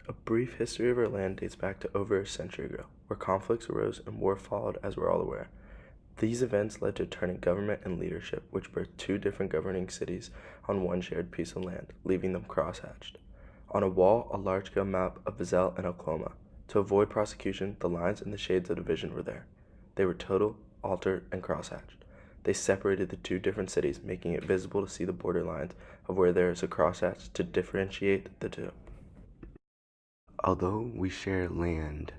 A brief history of our land dates back to over a century ago, where conflicts arose and war followed, as we're all aware. These events led to turning government and leadership, which birthed two different governing cities on one shared piece of land, leaving them crosshatched. On a wall, a large-scale map of Vizelle and Oklahoma. To avoid prosecution, the lines and the shades of division were there. They were total, altered, and crosshatched. They separated the two different cities, making it visible to see the border lines of where there is a crosshatch to differentiate the two. Although we share land,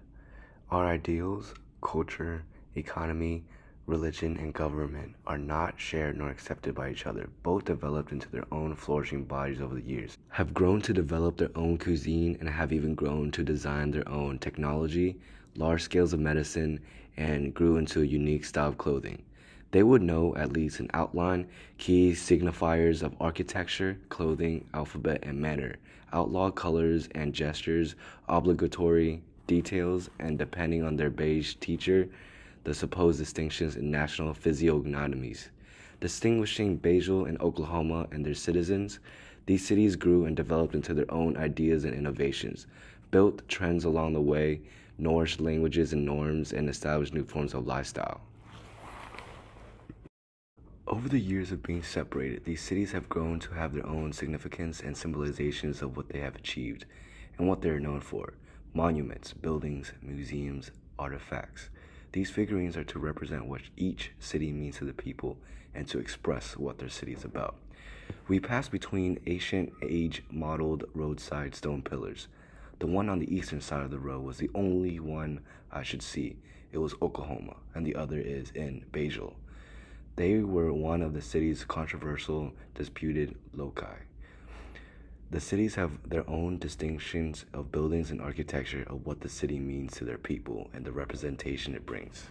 our ideals, culture, economy, religion, and government are not shared nor accepted by each other. Both developed into their own flourishing bodies over the years, have grown to develop their own cuisine, and have even grown to design their own technology, large scales of medicine, and grew into a unique style of clothing. They would know, at least in outline, key signifiers of architecture, clothing, alphabet, and manner, outlawed colors and gestures, obligatory details, and depending on their beige teacher, the supposed distinctions in national physiognomies. Distinguishing Basel and Oklahoma and their citizens, these cities grew and developed into their own ideas and innovations, built trends along the way, nourished languages and norms, and established new forms of lifestyle. Over the years of being separated, these cities have grown to have their own significance and symbolizations of what they have achieved and what they are known for: monuments, buildings, museums, artifacts. These figurines are to represent what each city means to the people and to express what their city is about. We passed between ancient age modeled roadside stone pillars. The one on the eastern side of the road was the only one I should see. It was Oklahoma, and the other is in Basel. They were one of the city's controversial, disputed loci. The cities have their own distinctions of buildings and architecture of what the city means to their people and the representation it brings.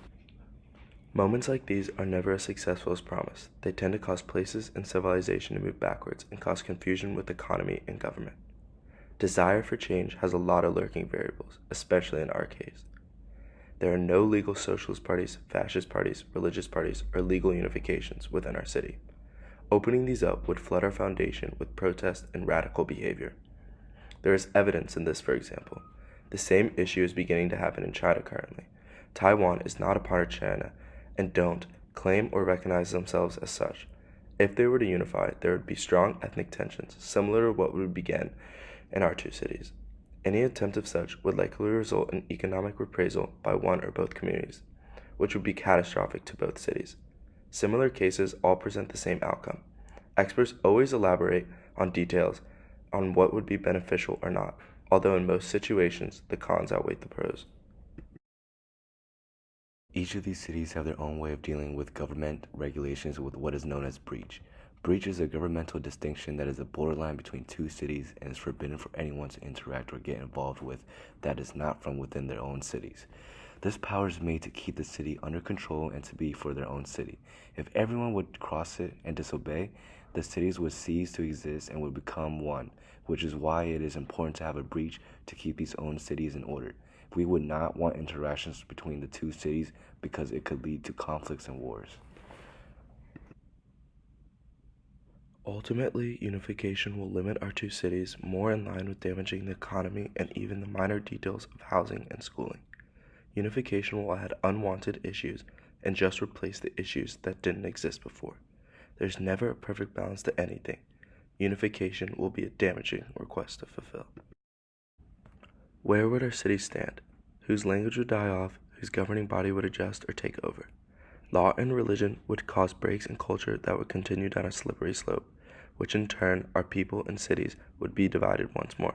Moments like these are never as successful as promised. They tend to cause places and civilization to move backwards and cause confusion with economy and government. Desire for change has a lot of lurking variables, especially in our case. There are no legal socialist parties, fascist parties, religious parties, or legal unifications within our city. Opening these up would flood our foundation with protest and radical behavior. There is evidence in this, for example. The same issue is beginning to happen in China currently. Taiwan is not a part of China and don't claim or recognize themselves as such. If they were to unify, there would be strong ethnic tensions, similar to what would begin in our two cities. Any attempt of such would likely result in economic reprisal by one or both communities, which would be catastrophic to both cities. Similar cases all present the same outcome. Experts always elaborate on details on what would be beneficial or not, although in most situations the cons outweigh the pros. Each of these cities have their own way of dealing with government regulations with what is known as breach. Breach is a governmental distinction that is a borderline between two cities and is forbidden for anyone to interact or get involved with that is not from within their own cities. This power is made to keep the city under control and to be for their own city. If everyone would cross it and disobey, the cities would cease to exist and would become one, which is why it is important to have a breach to keep these own cities in order. We would not want interactions between the two cities because it could lead to conflicts and wars. Ultimately, unification will limit our two cities more in line with damaging the economy and even the minor details of housing and schooling. Unification will add unwanted issues and just replace the issues that didn't exist before. There's never a perfect balance to anything. Unification will be a damaging request to fulfill. Where would our city stand? Whose language would die off? Whose governing body would adjust or take over? Law and religion would cause breaks in culture that would continue down a slippery slope, which in turn our people and cities would be divided once more.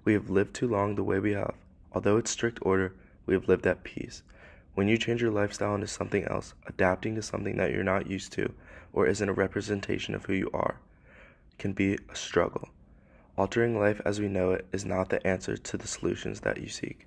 We have lived too long the way we have. Although it's strict order, we have lived at peace. When you change your lifestyle into something else, adapting to something that you're not used to or isn't a representation of who you are, can be a struggle. Altering life as we know it is not the answer to the solutions that you seek.